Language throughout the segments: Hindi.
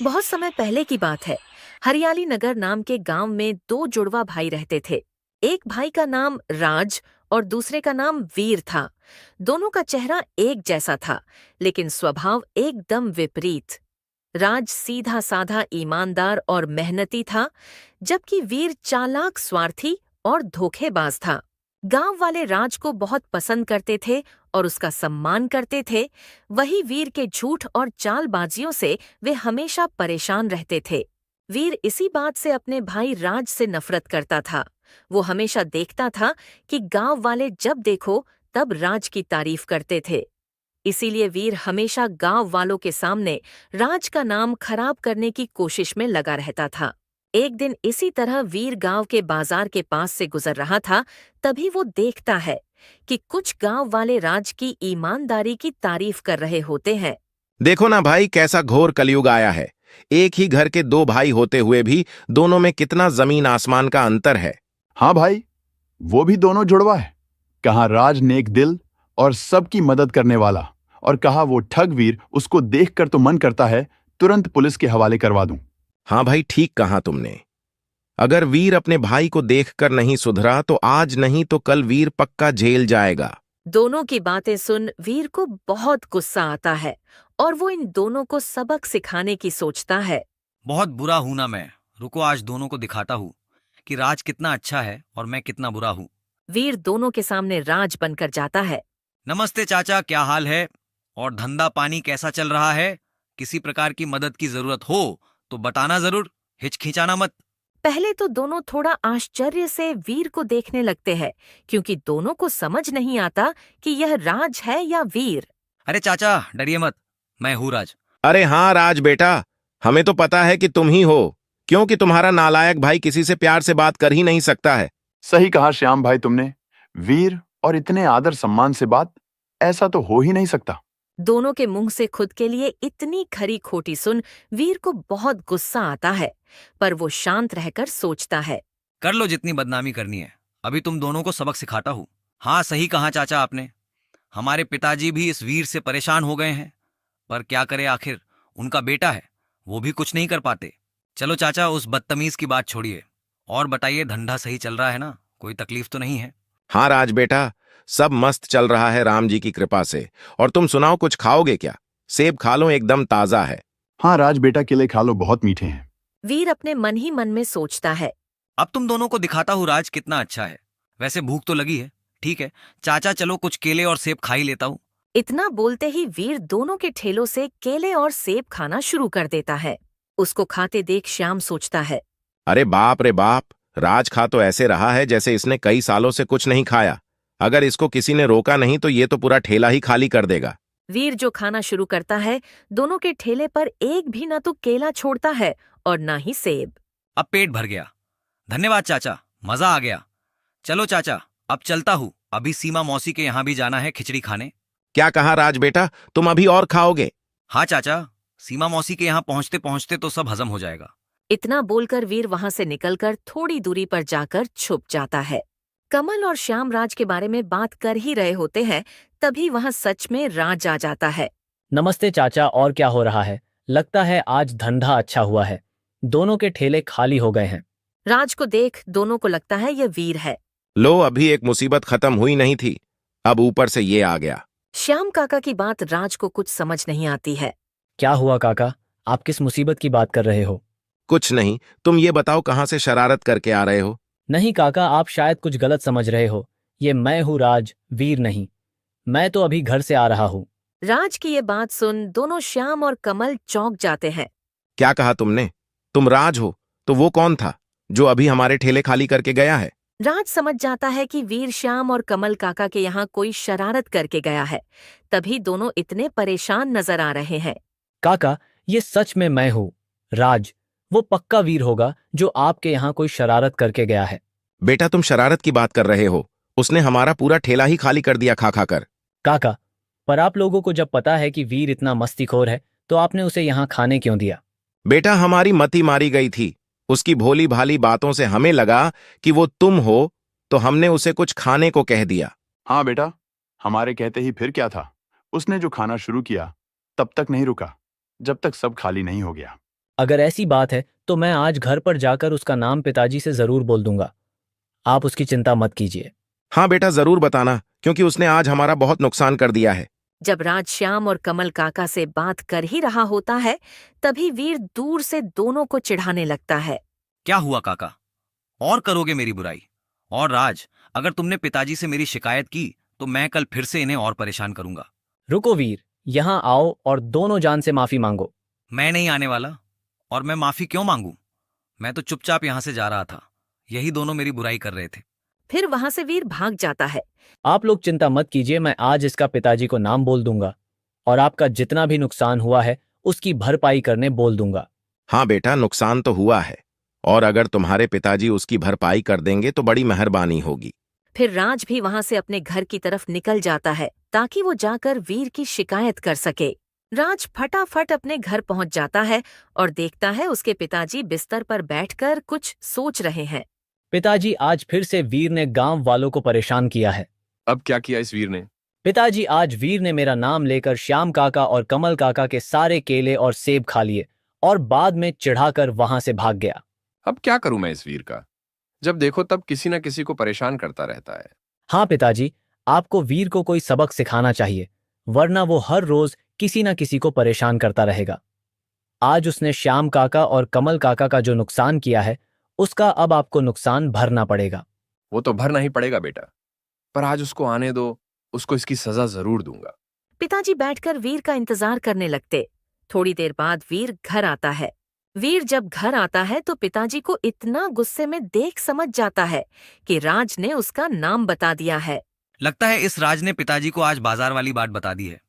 बहुत समय पहले की बात है। हरियाली नगर नाम के गांव में दो जुड़वा भाई रहते थे। एक भाई का नाम राज और दूसरे का नाम वीर था। दोनों का चेहरा एक जैसा था, लेकिन स्वभाव एकदम विपरीत। राज सीधा साधा, ईमानदार और मेहनती था, जबकि वीर चालाक, स्वार्थी और धोखेबाज था। गांव वाले राज को बहुत पसंद करते थे और उसका सम्मान करते थे। वही वीर के झूठ और चालबाजियों से वे हमेशा परेशान रहते थे। वीर इसी बात से अपने भाई राज से नफरत करता था। वो हमेशा देखता था कि गांव वाले जब देखो तब राज की तारीफ करते थे। इसीलिए वीर हमेशा गांव वालों के सामने राज का नाम खराब करने की कोशिश में लगा रहता था। एक दिन इसी तरह वीर गांव के बाजार के पास से गुजर रहा था। तभी वो देखता है कि कुछ गांव वाले राज की ईमानदारी की तारीफ कर रहे होते हैं। देखो ना भाई, कैसा घोर कलयुग आया है। एक ही घर के दो भाई होते हुए भी दोनों में कितना जमीन आसमान का अंतर है। हाँ भाई, वो भी दोनों जुड़वा है। कहा राज नेक दिल और सबकी मदद करने वाला, और कहा वो ठग वीर, उसको देखकर तो मन करता है तुरंत पुलिस के हवाले करवा दूं। हाँ भाई, ठीक कहा तुमने। अगर वीर अपने भाई को देखकर नहीं सुधरा तो आज नहीं तो कल वीर पक्का जेल जाएगा। दोनों की बातें सुन वीर को बहुत गुस्सा आता है और वो इन दोनों को सबक सिखाने की सोचता है। बहुत बुरा हूं ना मैं। रुको, आज दोनों को दिखाता हूँ कि राज कितना अच्छा है और मैं कितना बुरा हूँ। वीर दोनों के सामने राज बनकर जाता है। नमस्ते चाचा, क्या हाल है? और धंधा पानी कैसा चल रहा है? किसी प्रकार की मदद की जरूरत हो तो बताना जरूर, हिचकिचाना मत। पहले तो दोनों थोड़ा आश्चर्य से वीर को देखने लगते हैं, क्योंकि दोनों को समझ नहीं आता कि यह राज है या वीर। अरे चाचा, डरिए मत, मैं हूँ राज। अरे हाँ राज बेटा, हमें तो पता है कि तुम ही हो, क्योंकि तुम्हारा नालायक भाई किसी से प्यार से बात कर ही नहीं सकता है। सही कहा श्याम भाई तुमने। वीर और इतने आदर सम्मान से बात, ऐसा तो हो ही नहीं सकता। दोनों के मुंह से खुद के लिए इतनी खरी खोटी सुन वीर को बहुत गुस्सा आता है, पर वो शांत रहकर सोचता है। कर लो जितनी बदनामी करनी है, अभी तुम दोनों को सबक सिखाता हूँ। हाँ, सही कहा चाचा आपने। हमारे पिताजी भी इस वीर से परेशान हो गए हैं, पर क्या करे, आखिर उनका बेटा है, वो भी कुछ नहीं कर पाते। चलो चाचा, उस बदतमीज की बात छोड़िए और बताइए, धंधा सही चल रहा है ना? कोई तकलीफ तो नहीं है? हाँ राज बेटा, सब मस्त चल रहा है राम जी की कृपा से। और तुम सुनाओ, कुछ खाओगे क्या? सेब खा लो, एकदम ताजा है। हाँ राज बेटा, केले खा लो, बहुत मीठे हैं। वीर अपने मन ही मन में सोचता है। अब तुम दोनों को दिखाता हूँ राज कितना अच्छा है। वैसे भूख तो लगी है। ठीक है चाचा, चलो कुछ केले और सेब खा ही लेता हूँ। इतना बोलते ही वीर दोनों के ठेलों से केले और सेब खाना शुरू कर देता है। उसको खाते देख श्याम सोचता है। अरे बाप रे बाप, राज खा तो ऐसे रहा है जैसे इसने कई सालों से कुछ नहीं खाया। अगर इसको किसी ने रोका नहीं तो ये तो पूरा ठेला ही खाली कर देगा। वीर जो खाना शुरू करता है, दोनों के ठेले पर एक भी ना तो केला छोड़ता है और ना ही सेब। अब पेट भर गया। धन्यवाद चाचा, मजा आ गया। चलो चाचा, अब चलता हूँ, अभी सीमा मौसी के यहाँ भी जाना है खिचड़ी खाने। क्या कहा राज बेटा, तुम अभी और खाओगे? हाँ चाचा, सीमा मौसी के यहाँ पहुँचते पहुँचते तो सब हजम हो जाएगा। इतना बोलकर वीर वहां से निकलकर थोड़ी दूरी पर जाकर छुप जाता है। कमल और श्याम राज के बारे में बात कर ही रहे होते हैं, तभी वहां सच में राज आ जाता है। नमस्ते चाचा, और क्या हो रहा है? लगता है आज धंधा अच्छा हुआ है। दोनों के ठेले खाली हो गए हैं। राज को देख दोनों को लगता है यह वीर है। लो, अभी एक मुसीबत खत्म हुई नहीं थी, अब ऊपर से ये आ गया। श्याम काका की बात राज को कुछ समझ नहीं आती है। क्या हुआ काका? आप किस मुसीबत की बात कर रहे हो? कुछ नहीं, तुम ये बताओ कहाँ से शरारत करके आ रहे हो? नहीं काका, आप शायद कुछ गलत समझ रहे हो। ये मैं हूँ राज, वीर नहीं। मैं तो अभी घर से आ रहा हूँ। राज की ये बात सुन दोनों श्याम और कमल चौंक जाते हैं। क्या कहा तुमने? तुम राज हो तो वो कौन था जो अभी हमारे ठेले खाली करके गया है? राज समझ जाता है कि वीर श्याम और कमल काका के यहाँ कोई शरारत करके गया है, तभी दोनों इतने परेशान नजर आ रहे हैं। काका, ये सच में मैं हूँ राज। वो पक्का वीर होगा जो आपके यहाँ कोई शरारत करके गया है। बेटा, तुम शरारत की बात कर रहे हो? उसने हमारा पूरा ठेला ही खाली कर दिया खा खा कर। काका, पर आप लोगों को जब पता है कि वीर इतना मस्तीखोर है तो आपने उसे यहाँ खाने क्यों दिया? बेटा, हमारी मति मारी गई थी। उसकी भोली भाली बातों से हमें लगा कि वो तुम हो, तो हमने उसे कुछ खाने को कह दिया। हाँ बेटा, हमारे कहते ही फिर क्या था। उसने जो खाना शुरू किया तब तक नहीं रुका, जब तक सब खाली नहीं हो गया। अगर ऐसी बात है तो मैं आज घर पर जाकर उसका नाम पिताजी से जरूर बोल दूंगा। आप उसकी चिंता मत कीजिए। हाँ बेटा, जरूर बताना, क्योंकि उसने आज हमारा बहुत नुकसान कर दिया है। जब राज श्याम और कमल काका से बात कर ही रहा होता है, तभी वीर दूर से दोनों को चिढ़ाने लगता है। क्या हुआ काका? और करोगे मेरी बुराई? और राज, अगर तुमने पिताजी से मेरी शिकायत की तो मैं कल फिर से इन्हें और परेशान करूंगा। रुको वीर, यहाँ आओ और दोनों जान से माफी मांगो। मैं नहीं आने वाला। और मैं माफी क्यों मांगू? मैं तो चुपचाप यहां से जा रहा था। यही दोनों मेरी बुराई कर रहे थे। फिर वहां से वीर भाग जाता है। आप लोग चिंता मत कीजिए, मैं आज इसका पिताजी को नाम बोल दूंगा और आपका जितना भी नुकसान हुआ है उसकी भरपाई करने बोल दूंगा। हाँ बेटा, नुकसान तो हुआ है, और अगर तुम्हारे पिताजी उसकी भरपाई कर देंगे तो बड़ी मेहरबानी होगी। फिर राज भी वहां से अपने घर की तरफ निकल जाता है ताकि वो जाकर वीर की शिकायत कर सके। राज फटाफट अपने घर पहुंच जाता है और देखता है उसके पिताजी बिस्तर पर बैठकर कुछ सोच रहे हैं। पिताजी, आज फिर से वीर ने गांव वालों को परेशान किया है। अब क्या किया इस वीर ने? पिताजी, आज वीर ने मेरा नाम लेकर श्याम काका और कमल काका के सारे केले और सेब खा लिए और बाद में चिढ़ाकर वहां से भाग गया। अब क्या करूं मैं इस वीर का? जब देखो तब किसी न किसी को परेशान करता रहता है। हाँ पिताजी, आपको वीर को कोई सबक सिखाना चाहिए, वरना वो हर रोज किसी न किसी को परेशान करता रहेगा। आज उसने श्याम काका और कमल काका का जो नुकसान किया है उसका अब आपको नुकसान भरना पड़ेगा। वो तो भरना ही पड़ेगा बेटा, पर आज उसको आने दो, उसको इसकी सजा जरूर दूंगा। पिताजी बैठकर वीर का इंतजार करने लगते। थोड़ी देर बाद वीर घर आता है। वीर जब घर आता है तो पिताजी को इतना गुस्से में देख समझ जाता है कि राज ने उसका नाम बता दिया है। लगता है इस राज ने पिताजी को आज बाजार वाली बात बता दी है।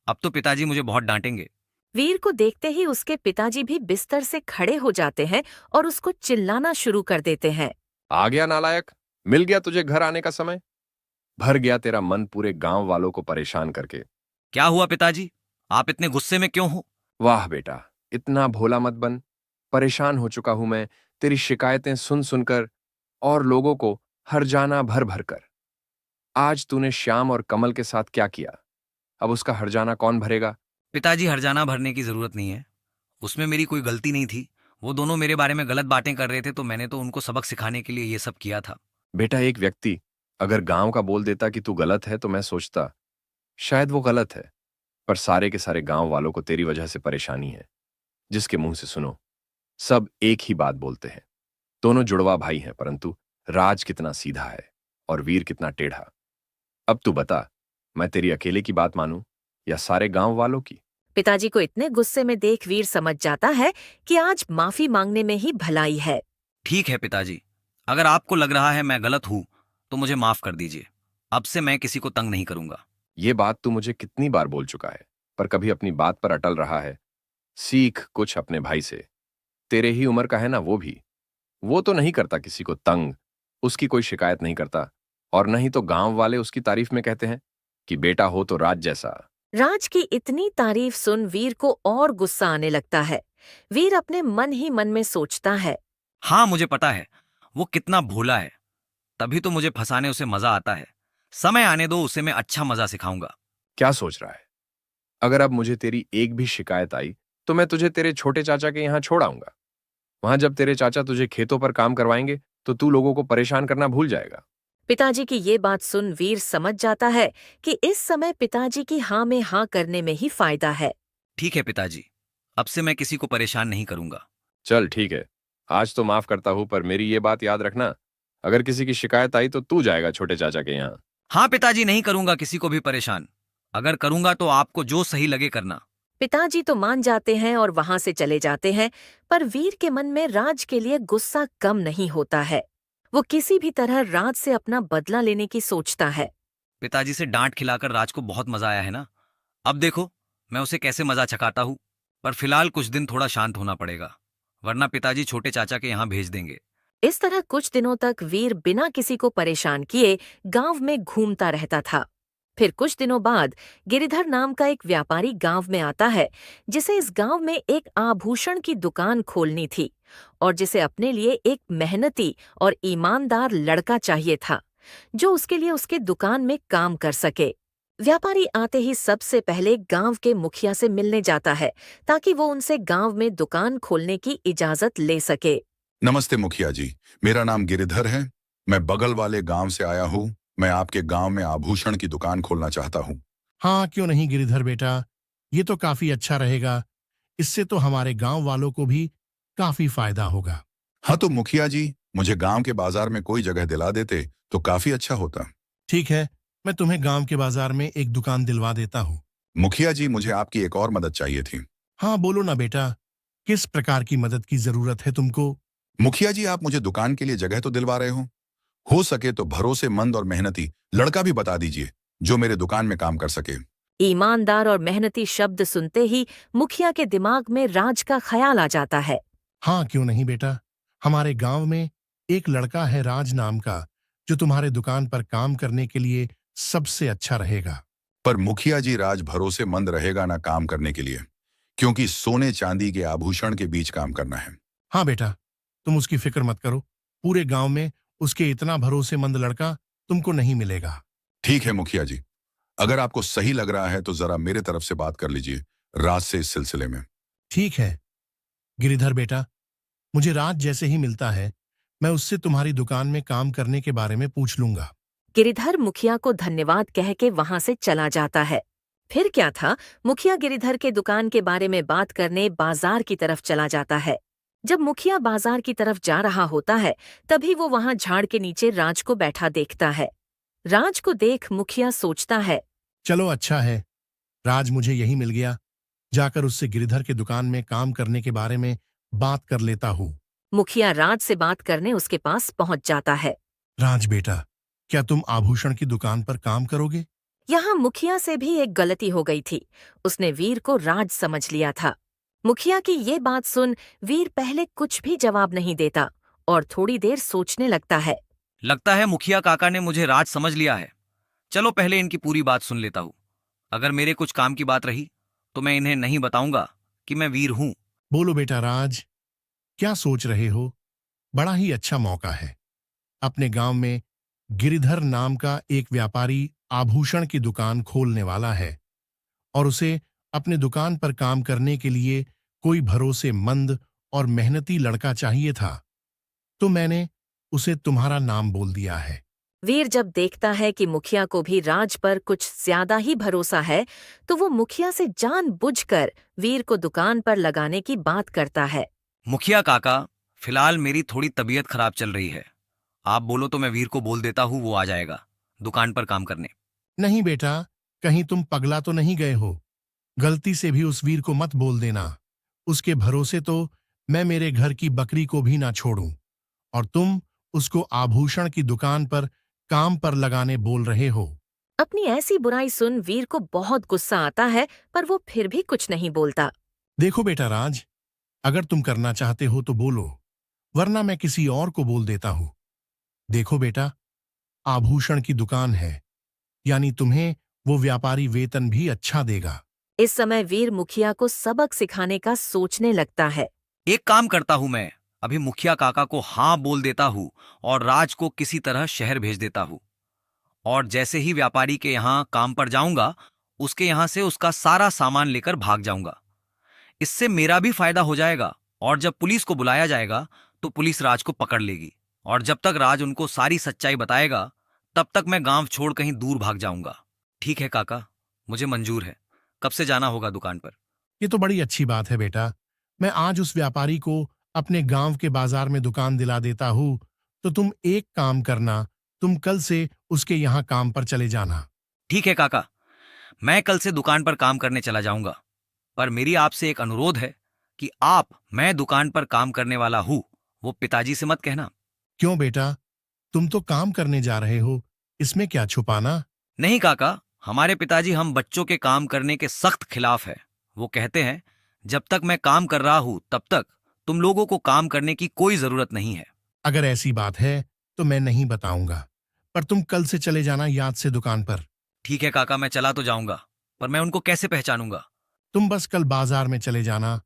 अब तो पिताजी मुझे बहुत डांटेंगे। वीर को देखते ही उसके पिताजी भी बिस्तर से खड़े हो जाते हैं और उसको चिल्लाना शुरू कर देते हैं। आ गया नालायक, मिल गया तुझे घर आने का समय। भर गया तेरा मन पूरे गांव वालों को परेशान करके। क्या हुआ पिताजी? आप इतने गुस्से में क्यों हो? वाह बेटा, इतना भोला मत बन। परेशान हो चुका हूं मैं तेरी शिकायतें सुन सुनकर और लोगों को हर्जाना भर भर कर। आज तूने श्याम और कमल के साथ क्या किया? अब उसका हर्जाना कौन भरेगा? पिताजी, हर्जाना भरने की जरूरत नहीं है। उसमें मेरी कोई गलती नहीं थी। वो दोनों मेरे बारे में गलत बातें कर रहे थे तो मैंने तो उनको सबक सिखाने के लिए ये सब किया था। बेटा, एक व्यक्ति अगर गांव का बोल देता कि तू गलत है तो मैं सोचता शायद वो गलत है, पर सारे के सारे गांव वालों को तेरी वजह से परेशानी है। जिसके मुंह से सुनो सब एक ही बात बोलते हैं। दोनों जुड़वा भाई हैं, परंतु राज कितना सीधा है और वीर कितना टेढ़ा। अब तू बता, मैं तेरी अकेले की बात मानूं या सारे गांव वालों की? पिताजी को इतने गुस्से में देख वीर समझ जाता है कि आज माफी मांगने में ही भलाई है। ठीक है पिताजी, अगर आपको लग रहा है मैं गलत हूं तो मुझे माफ कर दीजिए। अब से मैं किसी को तंग नहीं करूंगा। ये बात तू मुझे कितनी बार बोल चुका है, पर कभी अपनी बात पर अटल रहा है। सीख कुछ अपने भाई से। तेरे ही उम्र का है ना वो भी। वो तो नहीं करता किसी को तंग, उसकी कोई शिकायत नहीं करता, और नहीं तो गांव वाले उसकी तारीफ में कहते हैं कि बेटा हो तो राज जैसा। राज की इतनी तारीफ सुन वीर को और गुस्सा आने लगता है। वीर अपने मन ही मन में सोचता है, हाँ, मुझे पता है वो कितना भोला है, तभी तो मुझे फंसाने उसे मजा आता है। समय आने दो, उसे मैं अच्छा मजा सिखाऊंगा। क्या सोच रहा है? अगर अब मुझे तेरी एक भी शिकायत आई तो मैं तुझे तेरे छोटे चाचा के यहां छोड़ आऊंगा। वहां जब तेरे चाचा तुझे खेतों पर काम करवाएंगे तो तू लोगों को परेशान करना भूल जाएगा। पिताजी की ये बात सुन वीर समझ जाता है कि इस समय पिताजी की हाँ में हाँ करने में ही फायदा है। ठीक है पिताजी, अब से मैं किसी को परेशान नहीं करूंगा। चल ठीक है, आज तो माफ करता हूं, पर मेरी ये बात याद रखना, अगर किसी की शिकायत आई तो तू जाएगा छोटे चाचा के यहाँ। हाँ पिताजी, नहीं करूंगा किसी को भी परेशान। अगर करूंगा तो आपको जो सही लगे करना। पिताजी तो मान जाते हैं और वहां से चले जाते हैं, पर वीर के मन में राज के लिए गुस्सा कम नहीं होता है। वो किसी भी तरह राज से अपना बदला लेने की सोचता है। पिताजी से डांट खिलाकर राज को बहुत मजा आया है ना। अब देखो मैं उसे कैसे मजा चखाता हूँ। पर फिलहाल कुछ दिन थोड़ा शांत होना पड़ेगा, वरना पिताजी छोटे चाचा के यहाँ भेज देंगे। इस तरह कुछ दिनों तक वीर बिना किसी को परेशान किए गांव में घूमता रहता था। फिर कुछ दिनों बाद गिरिधर नाम का एक व्यापारी गांव में आता है, जिसे इस गांव में एक आभूषण की दुकान खोलनी थी और जिसे अपने लिए एक मेहनती और ईमानदार लड़का चाहिए था, जो उसके लिए उसके दुकान में काम कर सके। व्यापारी आते ही सबसे पहले गांव के मुखिया से मिलने जाता है ताकि वो उनसे गांव में दुकान खोलने की इजाजत ले सके। नमस्ते मुखिया जी, मेरा नाम गिरिधर है। मैं बगल वाले गांव से आया हूँ। मैं आपके गांव में आभूषण की दुकान खोलना चाहता हूँ। हाँ, क्यों नहीं गिरिधर बेटा, ये तो काफी अच्छा रहेगा। इससे तो हमारे गांव वालों को भी काफी फायदा होगा। हाँ तो मुखिया जी, मुझे गांव के बाजार में कोई जगह दिला देते तो काफी अच्छा होता। ठीक है, मैं तुम्हें गांव के बाजार में एक दुकान दिलवा देता हूँ। मुखिया जी, मुझे आपकी एक और मदद चाहिए थी। हाँ बोलो ना बेटा, किस प्रकार की मदद की जरूरत है तुमको? मुखिया जी, आप मुझे दुकान के लिए जगह तो दिलवा रहे हो सके तो भरोसेमंद और मेहनती लड़का भी बता दीजिए जो मेरे दुकान में काम कर सके। ईमानदार और मेहनती शब्द सुनते ही मुखिया के दिमाग में राज का ख्याल आ जाता है। हाँ क्यों नहीं बेटा, हमारे गांव में एक लड़का है राज नाम का, जो तुम्हारे दुकान पर काम करने के लिए सबसे अच्छा रहेगा। पर मुखिया जी, राज भरोसेमंद रहेगा ना काम करने के लिए, क्योंकि सोने चांदी के आभूषण के बीच काम करना है। हाँ बेटा, तुम उसकी फिक्र मत करो, पूरे गांव में उसके इतना भरोसेमंद लड़का तुमको नहीं मिलेगा। ठीक है मुखिया जी, अगर आपको सही लग रहा है तो जरा मेरे तरफ से बात कर लीजिए राज से इस सिलसिले में। ठीक है गिरिधर बेटा, मुझे राज जैसे ही मिलता है मैं उससे तुम्हारी दुकान में काम करने के बारे में पूछ लूंगा। गिरिधर मुखिया को धन्यवाद कह के वहां से चला जाता है। फिर क्या था, मुखिया गिरिधर के दुकान के बारे में बात करने बाजार की तरफ चला जाता है। जब मुखिया बाजार की तरफ जा रहा होता है तभी वो वहां झाड़ के नीचे राज को बैठा देखता है। राज को देख मुखिया सोचता है, चलो अच्छा है, राज मुझे यही मिल गया, जाकर उससे गिरिधर के दुकान में काम करने के बारे में बात कर लेता हूँ। मुखिया राज से बात करने उसके पास पहुंच जाता है। राज बेटा, क्या तुम आभूषण की दुकान पर काम करोगे? यहाँ मुखिया से भी एक गलती हो गई थी। उसने वीर को राज समझ लिया था। मुखिया की ये बात सुन वीर पहले कुछ भी जवाब नहीं देता और थोड़ी देर सोचने लगता है। लगता है मुखिया काका ने मुझे राज समझ लिया है। चलो पहले इनकी पूरी बात सुन लेता हूँ। अगर मेरे कुछ काम की बात रही तो मैं इन्हें नहीं बताऊंगा कि मैं वीर हूं। बोलो बेटा राज, क्या सोच रहे हो? बड़ा ही अच्छा मौका है। अपने गांव में गिरिधर नाम का एक व्यापारी आभूषण की दुकान खोलने वाला है और उसे अपने दुकान पर काम करने के लिए कोई भरोसेमंद और मेहनती लड़का चाहिए था, तो मैंने उसे तुम्हारा नाम बोल दिया है। वीर जब देखता है कि मुखिया को भी राज पर कुछ ज्यादा ही भरोसा है तो वो मुखिया से जानबूझकर वीर को दुकान पर लगाने की बात करता है। मुखिया काका, फिलहाल मेरी थोड़ी तबीयत खराब चल रही है। आप बोलो तो मैं वीर को बोल देता हूँ, वो आ जाएगा दुकान पर काम करने। नहीं बेटा, कहीं तुम पगला तो नहीं गए हो? गलती से भी उस वीर को मत बोल देना। उसके भरोसे तो मैं मेरे घर की बकरी को भी ना छोड़ूं, और तुम उसको आभूषण की दुकान पर काम पर लगाने बोल रहे हो। अपनी ऐसी बुराई सुन वीर को बहुत गुस्सा आता है पर वो फिर भी कुछ नहीं बोलता। देखो बेटा राज, अगर तुम करना चाहते हो तो बोलो, वरना मैं किसी और को बोल देता हूं। देखो बेटा, आभूषण की दुकान है, यानी तुम्हें वो व्यापारी वेतन भी अच्छा देगा। इस समय वीर मुखिया को सबक सिखाने का सोचने लगता है। एक काम करता हूं, मैं अभी मुखिया काका को हाँ बोल देता हूं और राज को किसी तरह शहर भेज देता हूं। और जैसे ही व्यापारी के यहाँ काम पर जाऊंगा, उसके यहाँ से उसका सारा सामान लेकर भाग जाऊंगा। इससे मेरा भी फायदा हो जाएगा और जब पुलिस को बुलाया जाएगा तो पुलिस राज को पकड़ लेगी और जब तक राज उनको सारी सच्चाई बताएगा तब तक मैं गांव छोड़ कहीं दूर भाग जाऊंगा। ठीक है काका, मुझे मंजूर है। कब से जाना होगा दुकान पर? ये तो बड़ी अच्छी बात है बेटा। मैं आज उस व्यापारी को अपने गांव के बाजार में दुकान दिला देता हूं, तो तुम एक काम करना, तुम कल से उसके यहाँ काम पर चले जाना। ठीक है काका, मैं कल से दुकान पर काम करने चला जाऊंगा, पर मेरी आपसे एक अनुरोध है कि आप मैं दुकान पर काम करने वाला हूं वो पिताजी से मत कहना। क्यों बेटा, तुम तो काम करने जा रहे हो, इसमें क्या छुपाना? नहीं काका, हमारे पिताजी हम बच्चों के काम करने के सख्त खिलाफ है। वो कहते हैं जब तक मैं काम कर रहा हूं तब तक तुम लोगों को काम करने की कोई जरूरत नहीं है। अगर ऐसी बात है तो मैं नहीं बताऊंगा, पर तुम कल से चले जाना याद से दुकान पर। ठीक है काका, मैं चला तो जाऊंगा, पर मैं उनको कैसे पहचानूंगा? तुम बस कल बाजार में चले जाना,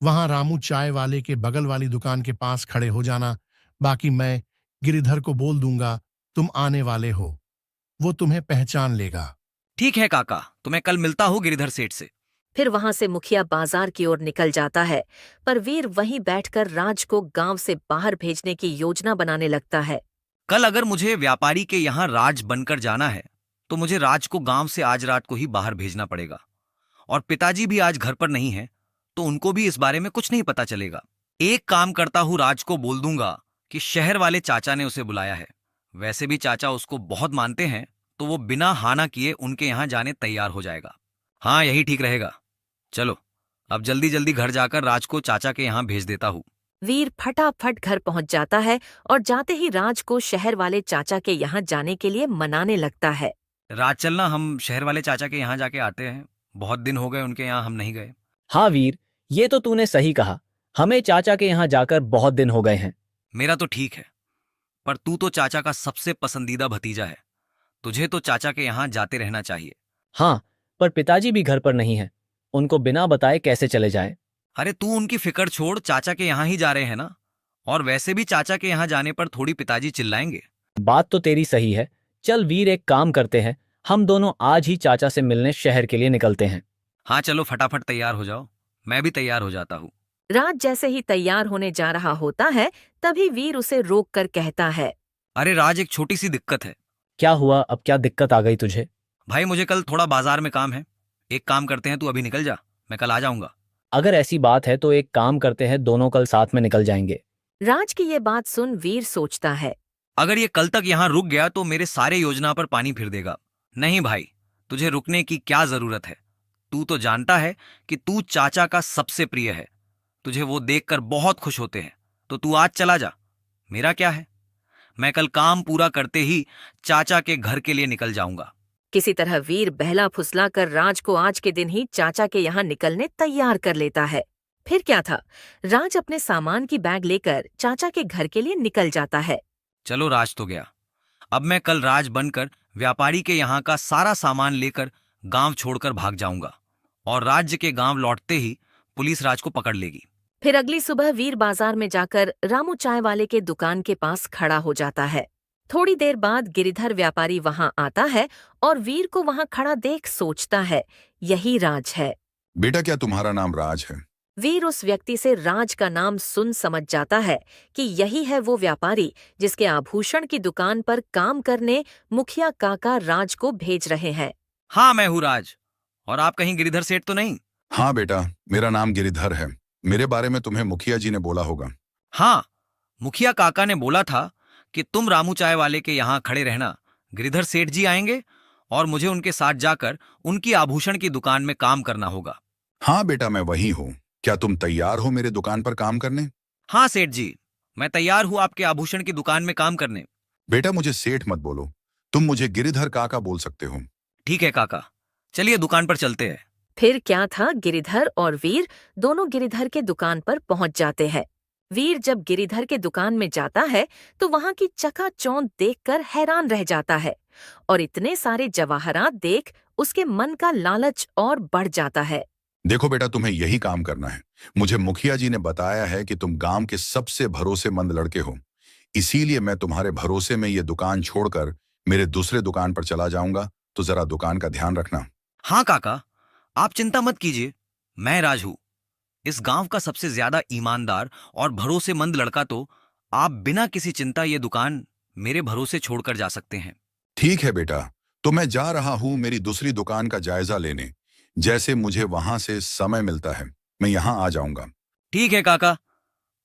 वहां रामू चाय वाले के बगल वाली दुकान के पास खड़े हो जाना। बाकी मैं गिरिधर को बोल दूंगा तुम आने वाले हो, वो तुम्हें पहचान लेगा। ठीक है काका, तो मैं कल मिलता हूँ गिरिधर सेठ से। फिर वहां से मुखिया बाजार की ओर निकल जाता है, पर वीर वहीं बैठकर राज को गांव से बाहर भेजने की योजना बनाने लगता है। कल अगर मुझे व्यापारी के यहाँ राज बनकर जाना है तो मुझे राज को गांव से आज रात को ही बाहर भेजना पड़ेगा। और पिताजी भी आज घर पर नहीं है, तो उनको भी इस बारे में कुछ नहीं पता चलेगा। एक काम करता हूँ, राज को बोल दूंगा कि शहर वाले चाचा ने उसे बुलाया है। वैसे भी चाचा उसको बहुत मानते हैं, तो वो बिना हाना किए उनके यहाँ जाने तैयार हो जाएगा। हाँ, यही ठीक रहेगा। चलो अब जल्दी जल्दी घर जाकर राज को चाचा के यहाँ भेज देता हूँ। वीर फटाफट घर पहुंच जाता है और जाते ही राज को शहर वाले चाचा के यहाँ जाने के लिए मनाने लगता है। राज चलना, हम शहर वाले चाचा के यहाँ जाके आते हैं। बहुत दिन हो गए उनके यहाँ हम नहीं गए। हाँ वीर, ये तो तूने सही कहा। हमें चाचा के यहाँ जाकर बहुत दिन हो गए हैं। मेरा तो ठीक है, पर तू तो चाचा का सबसे पसंदीदा भतीजा है। तुझे तो चाचा के यहाँ जाते रहना चाहिए। हाँ, पर पिताजी भी घर पर नहीं है। उनको बिना बताए कैसे चले जाए? अरे तू उनकी फिक्र छोड़, चाचा के यहाँ ही जा रहे हैं ना। और वैसे भी चाचा के यहाँ जाने पर थोड़ी पिताजी चिल्लाएंगे। बात तो तेरी सही है। चल वीर, एक काम करते हैं, हम दोनों आज ही चाचा से मिलने शहर के लिए निकलते हैं। हाँ चलो, फटाफट तैयार हो जाओ। मैं भी तैयार हो जाता हूँ। राज जैसे ही तैयार होने जा रहा होता है, तभी वीर उसे रोक कर कहता है। अरे राज, एक छोटी सी दिक्कत है। क्या हुआ? अब क्या दिक्कत आ गई तुझे? भाई, मुझे कल थोड़ा बाजार में काम है। एक काम करते हैं, तू अभी निकल जा, मैं कल आ जाऊंगा। अगर ऐसी बात है तो एक काम करते हैं, दोनों कल साथ में निकल जाएंगे। राज की ये बात सुन वीर सोचता है। अगर ये कल तक यहाँ रुक गया तो मेरे सारे योजना पर पानी फिर देगा। नहीं भाई, तुझे रुकने की क्या जरूरत है। तू तो जानता है कि तू चाचा का सबसे प्रिय है। तुझे वो देखकर बहुत खुश होते हैं, तो तू आज चला जा। मेरा क्या है, मैं कल काम पूरा करते ही चाचा के घर के लिए निकल जाऊंगा। किसी तरह वीर बहला फुसला कर राज को आज के दिन ही चाचा के यहाँ निकलने तैयार कर लेता है। फिर क्या था, राज अपने सामान की बैग लेकर चाचा के घर के लिए निकल जाता है। चलो, राज तो गया। अब मैं कल राज बनकर व्यापारी के यहाँ का सारा सामान लेकर गांव छोड़कर भाग जाऊंगा, और राज्य के गांव लौटते ही पुलिस राज को पकड़ लेगी। फिर अगली सुबह वीर बाजार में जाकर रामू चाय वाले के दुकान के पास खड़ा हो जाता है। थोड़ी देर बाद गिरिधर व्यापारी वहां आता है और वीर को वहां खड़ा देख सोचता है, यही राज है। बेटा, क्या तुम्हारा नाम राज है? वीर उस व्यक्ति से राज का नाम सुन समझ जाता है कि यही है वो व्यापारी जिसके आभूषण की दुकान पर काम करने मुखिया काका राज को भेज रहे हैं। हाँ, मैं हूँ राज। और आप कहीं गिरिधर सेठ तो नहीं? हाँ बेटा, मेरा नाम गिरिधर है। मेरे बारे में तुम्हें मुखिया जी ने बोला होगा। हाँ, मुखिया काका ने बोला था कि तुम रामू चाय वाले के यहाँ खड़े रहना। गिरिधर सेठ जी आएंगे और मुझे उनके साथ जाकर उनकी आभूषण की दुकान में काम करना होगा। हाँ बेटा, मैं वही हूँ। क्या तुम तैयार हो मेरे दुकान पर काम करने? हाँ सेठ जी, मैं तैयार हूँ आपके आभूषण की दुकान में काम करने। बेटा, मुझे सेठ मत बोलो, तुम मुझे गिरिधर काका बोल सकते हो। ठीक है काका, चलिए दुकान पर चलते हैं। फिर क्या था, गिरिधर और वीर दोनों गिरिधर के दुकान पर पहुंच जाते हैं। वीर जब गिरिधर के दुकान में जाता है तो वहां की चकाचौंध देखकर हैरान रह जाता है, और इतने सारे जवाहरात देख उसके मन का लालच और बढ़ जाता है। देखो बेटा, तुम्हें यही काम करना है। मुझे मुखिया जी ने बताया है कि तुम गांव के सबसे भरोसेमंद लड़के हो, इसीलिए मैं तुम्हारे भरोसे में ये दुकान छोड़कर मेरे दूसरे दुकान पर चला जाऊंगा, तो जरा दुकान का ध्यान रखना। हाँ काका, आप चिंता मत कीजिए, मैं राज हूँ। इस गांव का सबसे ज्यादा ईमानदार और भरोसेमंद लड़का, तो आप बिना किसी चिंता ये दुकान मेरे भरोसे छोड़कर जा सकते हैं। ठीक है बेटा, तो मैं जा रहा हूँ मेरी दूसरी दुकान का जायजा लेने। जैसे मुझे वहां से समय मिलता है मैं यहाँ आ जाऊंगा। ठीक है काका,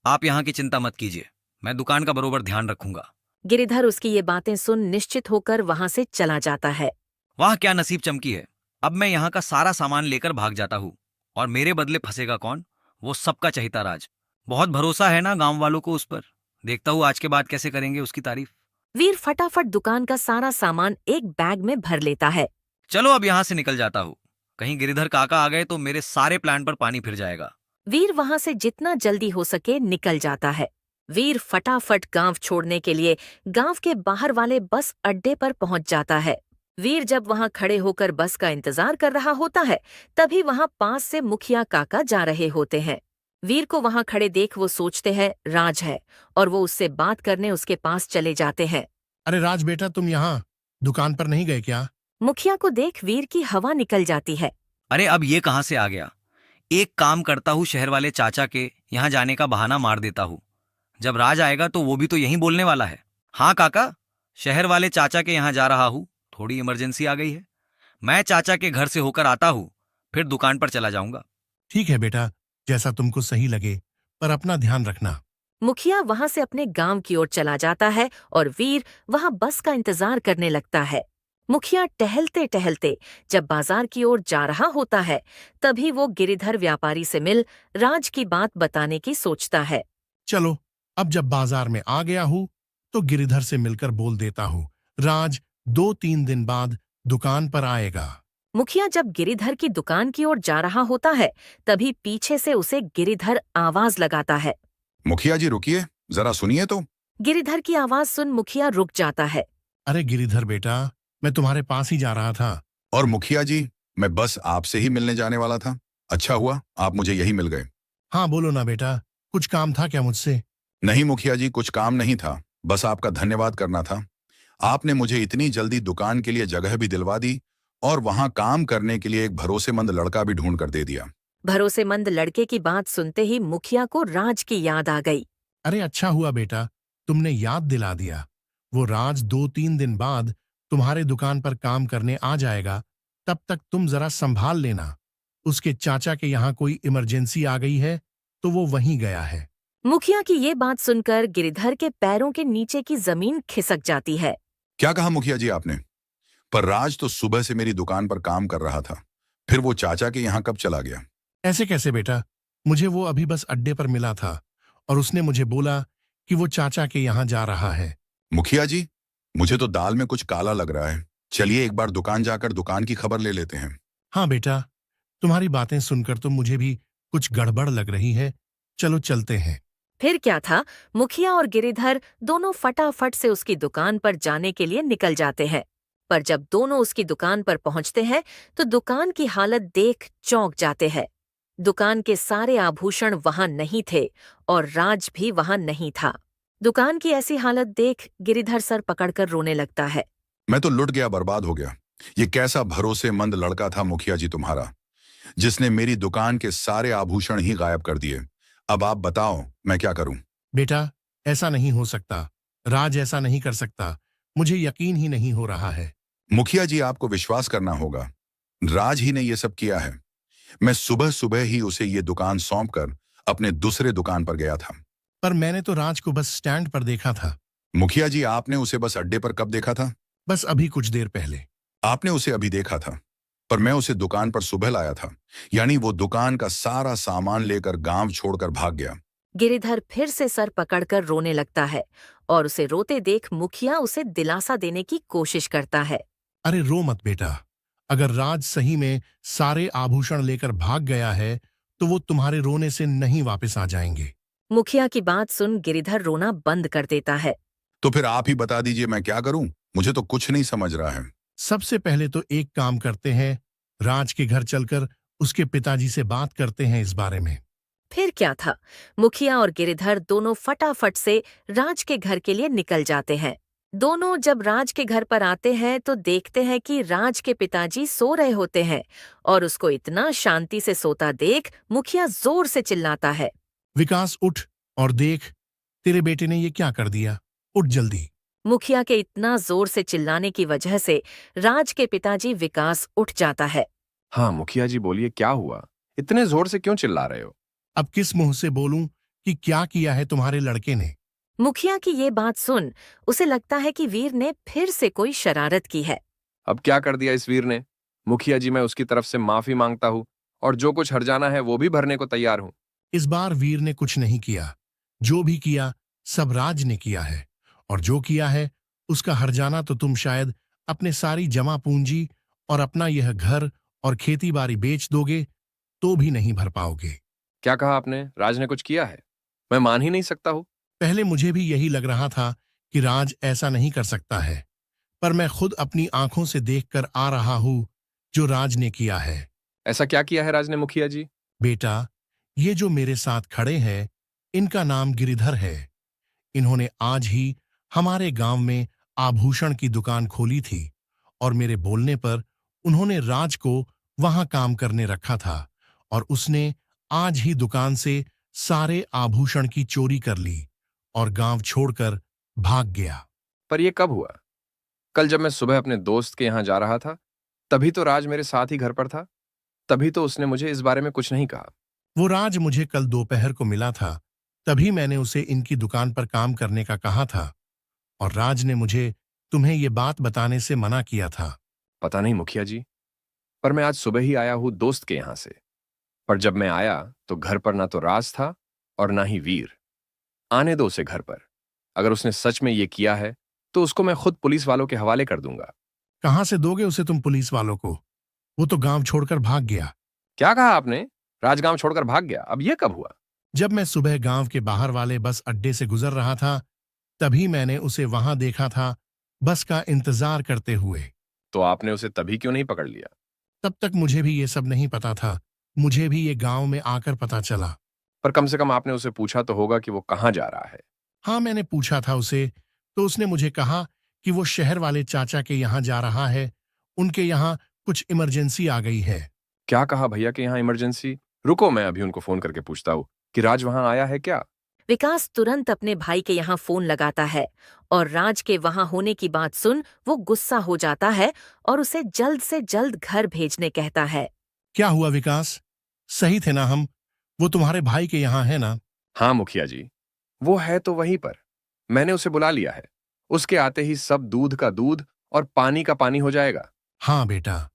आप यहाँ की चिंता मत कीजिए, मैं दुकान का बरोबर ध्यान रखूंगा। गिरिधर उसकी ये बातें सुन निश्चित होकर वहां से चला जाता है। वाह, क्या नसीब चमकी है। अब मैं यहाँ का सारा सामान लेकर भाग जाता हूँ, और मेरे बदले फंसेगा कौन? वो सबका चहिता राज। बहुत भरोसा है ना गांव वालों को उस पर। देखता हूँ आज के बाद कैसे करेंगे उसकी तारीफ। वीर फटाफट दुकान का सारा सामान एक बैग में भर लेता है। चलो अब यहाँ से निकल जाता हूँ, कहीं गिरिधर काका आ गए तो मेरे सारे प्लान पर पानी फिर जाएगा। वीर वहां से जितना जल्दी हो सके निकल जाता है। वीर फटाफट गांव छोड़ने के लिए गांव के बाहर वाले बस अड्डे पर पहुंच जाता है। वीर जब वहां खड़े होकर बस का इंतजार कर रहा होता है, तभी वहां पास से मुखिया काका जा रहे होते हैं। वीर को वहां खड़े देख वो सोचते हैं राज है, और वो उससे बात करने उसके पास चले जाते हैं। अरे राज बेटा, तुम यहाँ दुकान पर नहीं गए क्या? मुखिया को देख वीर की हवा निकल जाती है। अरे अब ये कहाँ से आ गया? एक काम करता हूँ, शहर वाले चाचा के यहाँ जाने का बहाना मार देता हूँ। जब राज आएगा तो वो भी तो यहीं बोलने वाला है। हाँ काका, शहर वाले चाचा के यहाँ जा रहा हूँ, थोड़ी इमरजेंसी आ गई है। मैं चाचा के घर से होकर आता हूँ, फिर दुकान पर चला जाऊंगा। ठीक है बेटा, जैसा तुमको सही लगे, पर अपना ध्यान रखना। मुखिया वहां से अपने गांव की ओर चला जाता है और वीर वहां बस का इंतजार करने लगता है। मुखिया टहलते टहलते जब बाजार की ओर जा रहा होता है, तभी वो गिरिधर व्यापारी से मिल राज की बात बताने की सोचता है। चलो, अब जब बाजार में आ गया हूँ तो गिरिधर से मिलकर बोल देता हूँ, राज 2-3 दिन बाद दुकान पर आएगा। मुखिया जब गिरिधर की दुकान की ओर जा रहा होता है, तभी पीछे से उसे गिरिधर आवाज लगाता है। मुखिया जी रुकिए, जरा सुनिए तो। गिरिधर की आवाज सुन मुखिया रुक जाता है। अरे गिरिधर बेटा, मैं तुम्हारे पास ही जा रहा था। और मुखिया जी, मैं बस आपसे ही मिलने जाने वाला था। अच्छा हुआ आप मुझे यही मिल गए। हाँ बोलो ना बेटा, कुछ काम था क्या मुझसे? नहीं मुखिया जी, कुछ काम नहीं था, बस आपका धन्यवाद करना था। आपने मुझे इतनी जल्दी दुकान के लिए जगह भी दिलवा दी और वहां काम करने के लिए एक भरोसेमंद लड़का भी ढूंढ कर दे दिया। भरोसेमंद लड़के की बात सुनते ही मुखिया को राज की याद आ गई। अरे अच्छा हुआ बेटा, तुमने याद दिला दिया। वो राज 2-3 दिन बाद तुम्हारे दुकान पर काम करने आ जाएगा, तब तक तुम जरा संभाल लेना। उसके चाचा के यहाँ कोई इमरजेंसी आ गई है तो वो वहीं गया है। मुखिया की ये बात सुनकर गिरिधर के पैरों के नीचे की जमीन खिसक जाती है। क्या कहा मुखिया जी आपने? पर राज तो सुबह से मेरी दुकान पर काम कर रहा था, फिर वो चाचा के यहाँ कब चला गया? ऐसे कैसे बेटा? मुझे वो अभी बस अड्डे पर मिला था और उसने मुझे बोला कि वो चाचा के यहाँ जा रहा है। मुखिया जी, मुझे तो दाल में कुछ काला लग रहा है। चलिए एक बार दुकान जाकर दुकान की खबर ले लेते हैं। हाँ बेटा, तुम्हारी बातें सुनकर तो मुझे भी कुछ गड़बड़ लग रही है। चलो चलते हैं। फिर क्या था, मुखिया और गिरिधर दोनों फटाफट से उसकी दुकान पर जाने के लिए निकल जाते हैं। पर जब दोनों उसकी दुकान पर पहुंचते हैं तो दुकान की हालत देख चौंक जाते हैं। दुकान के सारे आभूषण वहां नहीं थे और राज भी वहां नहीं था। दुकान की ऐसी हालत देख गिरिधर सर पकड़कर रोने लगता है। मैं तो लुट गया, बर्बाद हो गया। ये कैसा भरोसेमंद लड़का था मुखिया जी तुम्हारा, जिसने मेरी दुकान के सारे आभूषण ही गायब कर दिए। अब आप बताओ मैं क्या करूं? बेटा, ऐसा नहीं हो सकता। राज ऐसा नहीं कर सकता। मुझे यकीन ही नहीं हो रहा है। मुखिया जी आपको विश्वास करना होगा, राज ही ने ये सब किया है। मैं सुबह सुबह ही उसे ये दुकान सौंपकर अपने दूसरे दुकान पर गया था। पर मैंने तो राज को बस स्टैंड पर देखा था। मुखिया जी आपने उसे बस अड्डे पर कब देखा था? बस अभी कुछ देर पहले। आपने उसे अभी देखा था, पर मैं उसे दुकान पर सुबह लाया था। यानी वो दुकान का सारा सामान लेकर गांव छोड़कर भाग गया। गिरिधर फिर से सर पकड़कर रोने लगता है और उसे रोते देख मुखिया उसे दिलासा देने की कोशिश करता है। अरे रो मत बेटा, अगर राज सही में सारे आभूषण लेकर भाग गया है तो वो तुम्हारे रोने से नहीं वापस आ जाएंगे। मुखिया की बात सुन गिरिधर रोना बंद कर देता है। तो फिर आप ही बता दीजिए मैं क्या करूं, मुझे तो कुछ नहीं समझ रहा है। सबसे पहले तो एक काम करते हैं, राज के घर चलकर उसके पिताजी से बात करते हैं इस बारे में। फिर क्या था, मुखिया और गिरिधर दोनों फटाफट से राज के घर के लिए निकल जाते हैं। दोनों जब राज के घर पर आते हैं तो देखते हैं कि राज के पिताजी सो रहे होते हैं और उसको इतना शांति से सोता देख मुखिया जोर से चिल्लाता है। विकास उठ और देख, तेरे बेटे ने ये क्या कर दिया, उठ जल्दी। मुखिया के इतना जोर से चिल्लाने की वजह से राज के पिताजी विकास उठ जाता है। हाँ मुखिया जी बोलिए, क्या हुआ? इतने जोर से क्यों चिल्ला रहे हो? अब किस मुंह से बोलूं कि क्या किया है तुम्हारे लड़के ने? मुखिया की ये बात सुन उसे लगता है कि वीर ने फिर से कोई शरारत की है। अब क्या कर दिया इस वीर ने? मुखिया जी मैं उसकी तरफ से माफी मांगता हूँ और जो कुछ हर्जाना है वो भी भरने को तैयार हूँ। इस बार वीर ने कुछ नहीं किया। जो भी किया सब राज ने किया है, और जो किया है उसका हर्जाना तो तुम शायद अपने सारी जमा पूंजी और अपना यह घर और खेती बाड़ी बेच दोगे तो भी नहीं भर पाओगे। क्या कहा आपने? राज ने कुछ किया है? मैं मान ही नहीं सकता हूँ। पहले मुझे भी यही लग रहा था कि राज ऐसा नहीं कर सकता है, पर मैं खुद अपनी आंखों से देखकर आ रहा हूं जो राज ने किया है। ऐसा क्या किया है राज ने मुखिया जी? बेटा, ये जो मेरे साथ खड़े हैं इनका नाम गिरिधर है। इन्होंने आज ही हमारे गांव में आभूषण की दुकान खोली थी और मेरे बोलने पर उन्होंने राज को वहां काम करने रखा था और उसने आज ही दुकान से सारे आभूषण की चोरी कर ली और गांव छोड़कर भाग गया। पर यह कब हुआ? कल जब मैं सुबह अपने दोस्त के यहां जा रहा था, तभी तो राज मेरे साथ ही घर पर था। तभी तो उसने मुझे इस बारे में कुछ नहीं कहा। वो राज मुझे कल दोपहर को मिला था, तभी मैंने उसे इनकी दुकान पर काम करने का कहा था और राज ने मुझे तुम्हें ये बात बताने से मना किया था। पता नहीं मुखिया जी, पर मैं आज सुबह ही आया हूं दोस्त के यहां से। पर जब मैं आया तो घर पर ना तो राज था और ना ही वीर। आने दो उसे घर पर। अगर उसने सच में ये किया है तो उसको मैं खुद पुलिस वालों के हवाले कर दूंगा। कहां से दोगे उसे तुम पुलिस वालों को? वो तो गांव छोड़कर भाग गया। क्या कहा आपने? राजगांव छोड़कर भाग गया? अब यह कब हुआ? जब मैं सुबह गांव के बाहर वाले बस अड्डे से गुजर रहा था, तभी मैंने उसे वहां देखा था, बस का इंतजार करते हुए। तो आपने उसे तभी क्यों नहीं पकड़ लिया? तब तक मुझे भी ये सब नहीं पता था। मुझे भी ये गांव में आकर पता चला। पर कम से कम आपने उसे पूछा तो होगा कि वो कहाँ जा रहा है। हाँ, मैंने पूछा था उसे, तो उसने मुझे कहा कि वो शहर वाले चाचा के यहाँ जा रहा है। उनके यहाँ कुछ इमरजेंसी आ गई है। क्या कहा भैया के यहाँ इमरजेंसी? रुको, मैं अभी उनको फोन करके पूछता हूँ कि राज वहां आया है क्या। विकास तुरंत अपने भाई के यहाँ फोन लगाता है और राज के वहां होने की बात सुन वो गुस्सा हो जाता है और उसे जल्द से जल्द घर भेजने कहता है। क्या हुआ विकास? सही थे ना हम? वो तुम्हारे भाई के यहाँ है ना? हाँ मुखिया जी, वो है तो वहीं पर। मैंने उसे बुला लिया है। उसके आते ही सब दूध का दूध और पानी का पानी हो जाएगा। हाँ बेटा,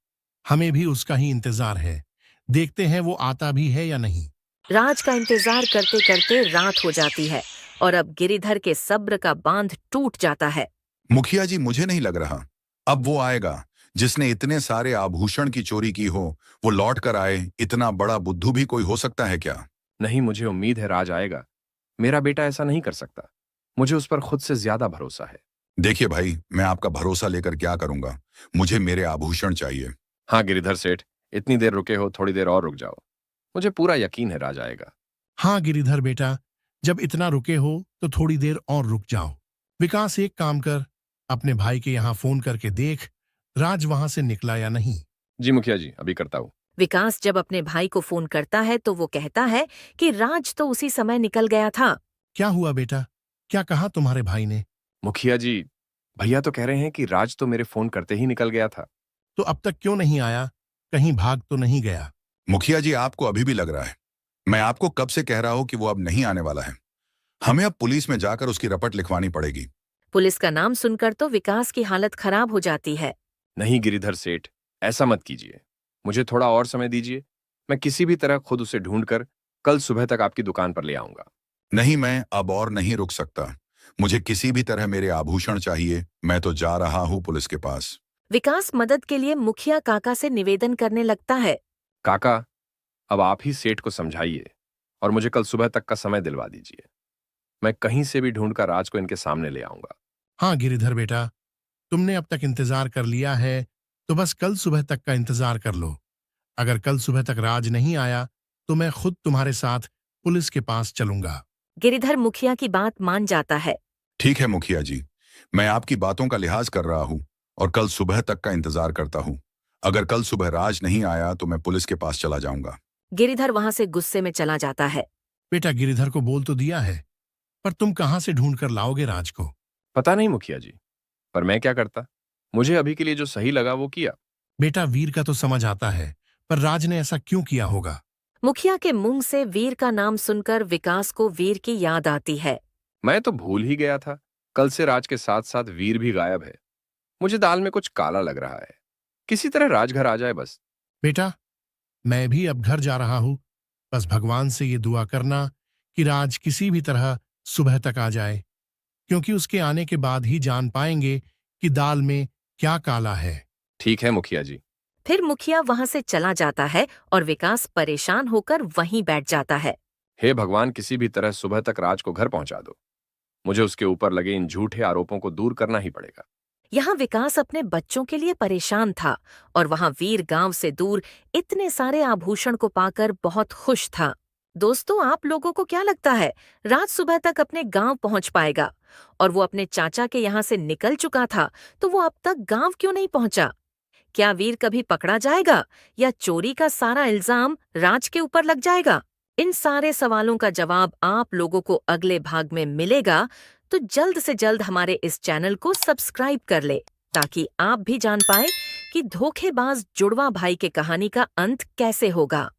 हमें भी उसका ही इंतजार है। देखते हैं वो आता भी है या नहीं। राज का इंतजार करते करते रात हो जाती है और अब गिरिधर के सब्र का बांध टूट जाता है। मुखिया जी, मुझे नहीं लग रहा अब वो आएगा। जिसने इतने सारे आभूषण की चोरी की हो वो लौट कर आए। इतना बड़ा बुद्धू भी कोई हो सकता है क्या? नहीं, मुझे उम्मीद है राज आएगा। मेरा बेटा ऐसा नहीं कर सकता। मुझे उस पर खुद से ज्यादा भरोसा है। देखिए भाई, मैं आपका भरोसा लेकर क्या करूंगा? मुझे मेरे आभूषण चाहिए। हाँ गिरिधर सेठ, इतनी देर रुके हो, थोड़ी देर और रुक जाओ। मुझे पूरा यकीन है राज आएगा। हाँ गिरिधर बेटा, जब इतना रुके हो तो थोड़ी देर और रुक जाओ। विकास, एक काम कर, अपने भाई के यहाँ फोन करके देख राज वहां से निकला या नहीं। जी मुखिया जी, अभी करता हूँ। विकास जब अपने भाई को फोन करता है तो वो कहता है कि राज तो उसी समय निकल गया था। क्या हुआ बेटा? क्या कहा तुम्हारे भाई ने? मुखिया जी, भैया तो कह रहे हैं कि राज तो मेरे फोन करते ही निकल गया था। तो अब तक क्यों नहीं आया? कहीं भाग तो नहीं गया? मुखिया जी, आपको अभी भी लग रहा है? मैं आपको कब से कह रहा हूं कि वो अब नहीं आने वाला है। हमें अब पुलिस में जाकर उसकी रपट लिखवानी पड़ेगी। पुलिस का नाम सुनकर तो विकास की हालत खराब हो जाती है। नहीं गिरिधर सेठ, ऐसा मत कीजिए। मुझे थोड़ा और समय दीजिए। मैं किसी भी तरह खुद उसे ढूंढकर कल सुबह तक आपकी दुकान पर ले आऊंगा। नहीं, मैं अब और नहीं रुक सकता। मुझे किसी भी तरह मेरे आभूषण चाहिए। मैं तो जा रहा हूं पुलिस के पास। विकास मदद के लिए मुखिया काका से निवेदन करने लगता है। काका, अब आप ही सेठ को समझाइए और मुझे कल सुबह तक का समय दिलवा दीजिए। मैं कहीं से भी ढूंढकर राज को इनके सामने ले आऊंगा। हाँ गिरिधर बेटा, तुमने अब तक इंतजार कर लिया है तो बस कल सुबह तक का इंतजार कर लो। अगर कल सुबह तक राज नहीं आया तो मैं खुद तुम्हारे साथ पुलिस के पास चलूंगा। गिरिधर मुखिया की बात मान जाता है। ठीक है मुखिया जी, मैं आपकी बातों का लिहाज कर रहा हूं और कल सुबह तक का इंतजार करता हूं। अगर कल सुबह राज नहीं आया तो मैं पुलिस के पास चला जाऊंगा। गिरिधर वहां से गुस्से में चला जाता है। बेटा, गिरिधर को बोल तो दिया है, पर तुम कहां से ढूंढ कर लाओगे राज को? पता नहीं मुखिया जी, पर मैं क्या करता। मुझे अभी के लिए जो सही लगा वो किया। बेटा, वीर का तो समझ आता है, पर राज ने ऐसा क्यों किया होगा? मुखिया के मुंह से वीर का नाम सुनकर विकास को वीर की याद आती है। मैं तो भूल ही गया था। कल से राज के साथ साथ वीर भी गायब है। मुझे दाल में कुछ काला लग रहा है। किसी तरह राज घर आ जाए बस। बेटा, मैं भी अब घर जा रहा हूं। बस भगवान से ये दुआ करना कि राज किसी भी तरह सुबह तक आ जाए, क्योंकि उसके आने के बाद ही जान पाएंगे कि दाल में क्या काला है। ठीक है मुखिया जी। फिर मुखिया वहां से चला जाता है और विकास परेशान होकर वहीं बैठ जाता है। हे भगवान, किसी भी तरह सुबह तक राज को घर पहुंचा दो। मुझे उसके ऊपर लगे इन झूठे आरोपों को दूर करना ही पड़ेगा। यहाँ विकास अपने बच्चों के लिए परेशान था और वहाँ वीर गांव से दूर इतने सारे आभूषण को पाकर बहुत खुश था। दोस्तों, आप लोगों को क्या लगता है, राज सुबह तक अपने गांव पहुंच पाएगा? और वो अपने चाचा के यहाँ से निकल चुका था, तो वो अब तक गांव क्यों नहीं पहुंचा? क्या वीर कभी पकड़ा जाएगा या चोरी का सारा इल्जाम राज के ऊपर लग जाएगा? इन सारे सवालों का जवाब आप लोगों को अगले भाग में मिलेगा, तो जल्द से जल्द हमारे इस चैनल को सब्सक्राइब कर ले, ताकि आप भी जान पाए कि धोखेबाज जुड़वा भाई के कहानी का अंत कैसे होगा।